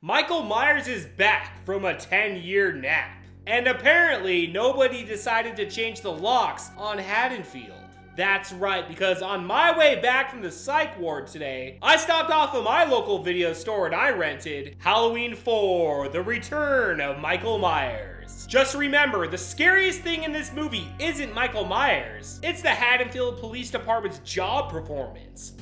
Michael Myers is back from a 10-year nap. And apparently, nobody decided to change the locks on Haddonfield. That's right, because on my way back from the psych ward today, I stopped off at my local video store and I rented Halloween 4, The Return of Michael Myers. Just remember, the scariest thing in this movie isn't Michael Myers, it's the Haddonfield Police Department's job performance.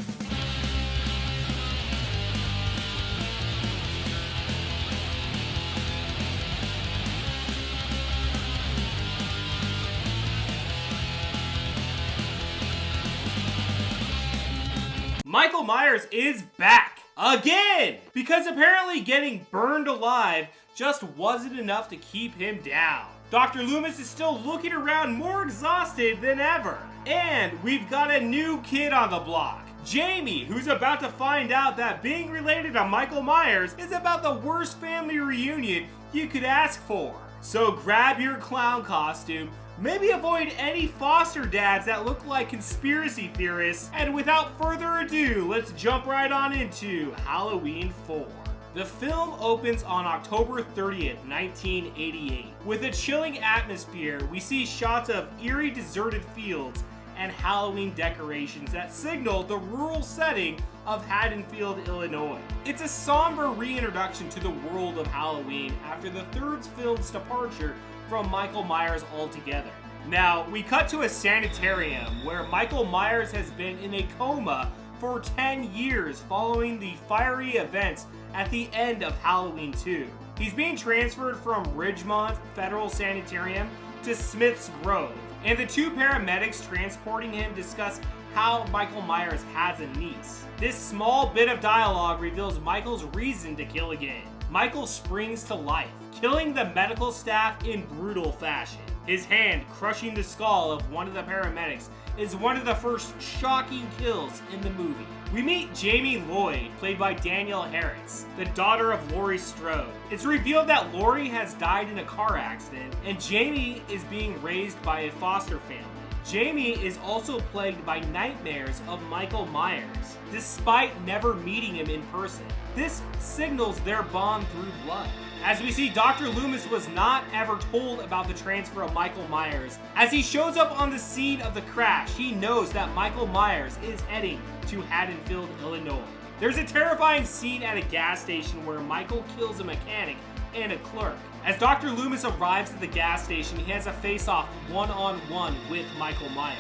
Michael Myers is back again because apparently getting burned alive just wasn't enough to keep him down. Dr. Loomis is still looking around more exhausted than ever. And we've got a new kid on the block, Jamie, who's about to find out that being related to Michael Myers is about the worst family reunion you could ask for. So grab your clown costume, maybe avoid any foster dads that look like conspiracy theorists, and without further ado, let's jump right on into Halloween 4. The film opens on October 30th, 1988. With a chilling atmosphere, we see shots of eerie deserted fields and Halloween decorations that signal the rural setting of Haddonfield, Illinois. It's a somber reintroduction to the world of Halloween after the third film's departure from Michael Myers altogether. Now, we cut to a sanitarium where Michael Myers has been in a coma for 10 years following the fiery events at the end of Halloween 2. He's being transferred from Ridgemont Federal Sanitarium to Smith's Grove, and the two paramedics transporting him discuss how Michael Myers has a niece. This small bit of dialogue reveals Michael's reason to kill again. Michael springs to life, killing the medical staff in brutal fashion. His hand crushing the skull of one of the paramedics is one of the first shocking kills in the movie. We meet Jamie Lloyd, played by Danielle Harris, the daughter of Laurie Strode. It's revealed that Laurie has died in a car accident, and Jamie is being raised by a foster family. Jamie is also plagued by nightmares of Michael Myers, despite never meeting him in person. This signals their bond through blood. As we see, Dr. Loomis was not ever told about the transfer of Michael Myers. As he shows up on the scene of the crash, he knows that Michael Myers is heading to Haddonfield, Illinois. There's a terrifying scene at a gas station where Michael kills a mechanic and a clerk. As Dr. Loomis arrives at the gas station, he has a face-off one-on-one with Michael Myers.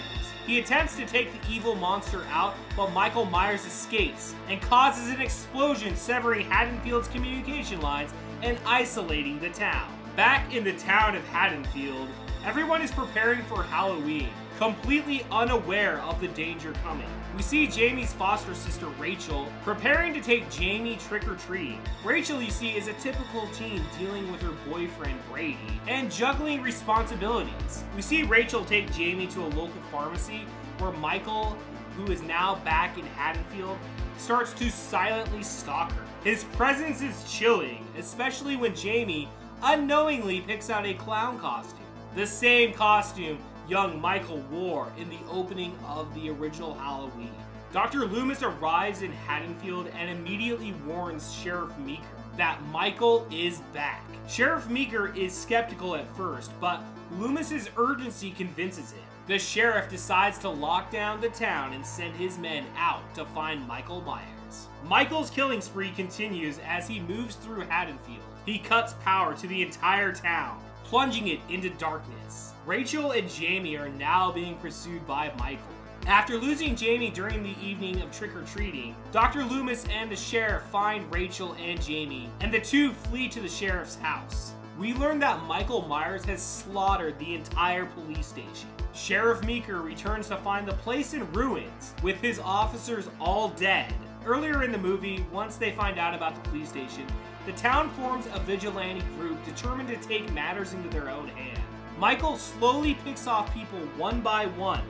He attempts to take the evil monster out, but Michael Myers escapes and causes an explosion, severing Haddonfield's communication lines and isolating the town. Back in the town of Haddonfield, everyone is preparing for Halloween, completely unaware of the danger coming. We see Jamie's foster sister Rachel preparing to take Jamie trick-or-treating. Rachel, you see, is a typical teen dealing with her boyfriend Brady and juggling responsibilities. We see Rachel take Jamie to a local pharmacy where Michael, who is now back in Haddonfield, starts to silently stalk her. His presence is chilling, especially when Jamie unknowingly picks out a clown costume. The same costume young Michael wore in the opening of the original Halloween. Dr. Loomis arrives in Haddonfield and immediately warns Sheriff Meeker that Michael is back. Sheriff Meeker is skeptical at first, but Loomis's urgency convinces him. The sheriff decides to lock down the town and send his men out to find Michael Myers. Michael's killing spree continues as he moves through Haddonfield. He cuts power to the entire town, plunging it into darkness. Rachel and Jamie are now being pursued by Michael. After losing Jamie during the evening of trick-or-treating, Dr. Loomis and the sheriff find Rachel and Jamie, and the two flee to the sheriff's house. We learn that Michael Myers has slaughtered the entire police station. Sheriff Meeker returns to find the place in ruins, with his officers all dead. Earlier in the movie, once they find out about the police station, the town forms a vigilante group determined to take matters into their own hand. Michael slowly picks off people one by one,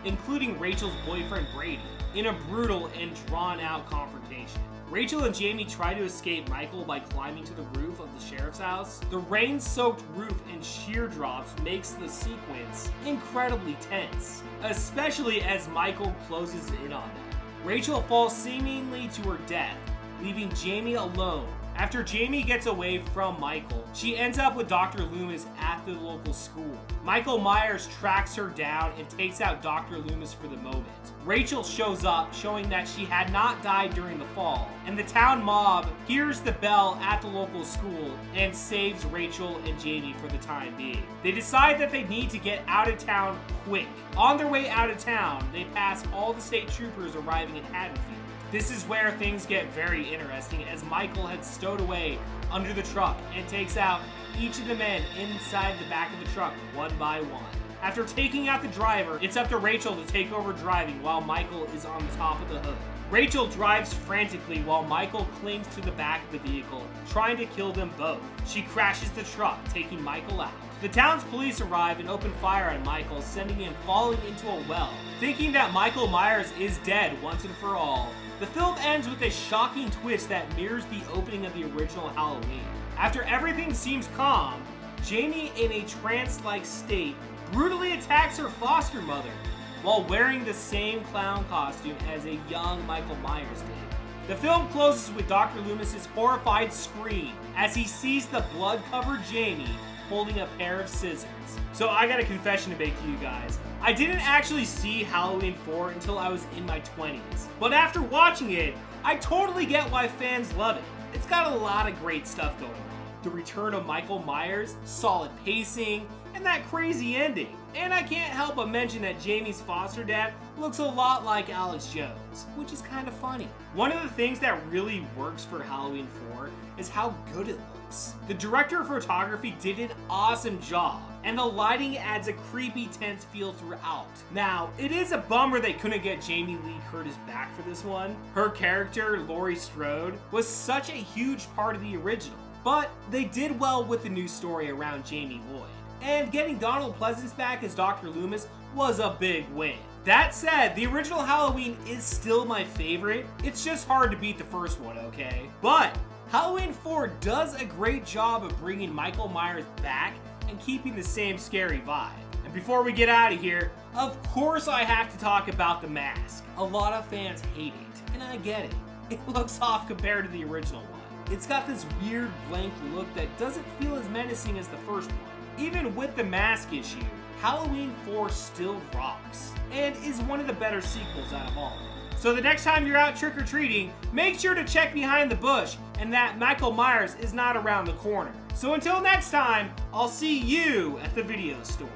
including Rachel's boyfriend Brady, in a brutal and drawn-out confrontation. Rachel and Jamie try to escape Michael by climbing to the roof of the sheriff's house. The rain-soaked roof and sheer drops makes the sequence incredibly tense, especially as Michael closes in on them. Rachel falls seemingly to her death, leaving Jamie alone After Jamie gets away from Michael, she ends up with Dr. Loomis at the local school. Michael Myers tracks her down and takes out Dr. Loomis for the moment. Rachel shows up, showing that she had not died during the fall, and the town mob hears the bell at the local school and saves Rachel and Jamie for the time being. They decide that they need to get out of town quick. On their way out of town, they pass all the state troopers arriving in Haddonfield. This is where things get very interesting, as Michael had stowed away under the truck and takes out each of the men inside the back of the truck one by one. After taking out the driver, it's up to Rachel to take over driving while Michael is on the top of the hood. Rachel drives frantically while Michael clings to the back of the vehicle, trying to kill them both. She crashes the truck, taking Michael out. The town's police arrive and open fire on Michael, sending him falling into a well. Thinking that Michael Myers is dead once and for all, the film ends with a shocking twist that mirrors the opening of the original Halloween. After everything seems calm, Jamie, in a trance-like state, brutally attacks her foster mother while wearing the same clown costume as a young Michael Myers did. The film closes with Dr. Loomis's horrified scream as he sees the blood-covered Jamie holding a pair of scissors. So I got a confession to make to you guys. I didn't actually see Halloween 4 until I was in my 20s. But after watching it, I totally get why fans love it. It's got a lot of great stuff going on. The return of Michael Myers, solid pacing, and that crazy ending. And I can't help but mention that Jamie's foster dad looks a lot like Alex Jones, which is kind of funny. One of the things that really works for Halloween 4 is how good it looks. The director of photography did an awesome job, and the lighting adds a creepy, tense feel throughout. Now, it is a bummer they couldn't get Jamie Lee Curtis back for this one. Her character, Laurie Strode, was such a huge part of the original, but they did well with the new story around Jamie Lloyd. And getting Donald Pleasence back as Dr. Loomis was a big win. That said, the original Halloween is still my favorite. It's just hard to beat the first one, okay? But Halloween 4 does a great job of bringing Michael Myers back and keeping the same scary vibe. And before we get out of here, of course I have to talk about the mask. A lot of fans hate it, and I get it. It looks off compared to the original one. It's got this weird blank look that doesn't feel as menacing as the first one. Even with the mask issue, Halloween 4 still rocks, and is one of the better sequels out of all. So the next time you're out trick-or-treating, make sure to check behind the bush and that Michael Myers is not around the corner. So until next time, I'll see you at the video store.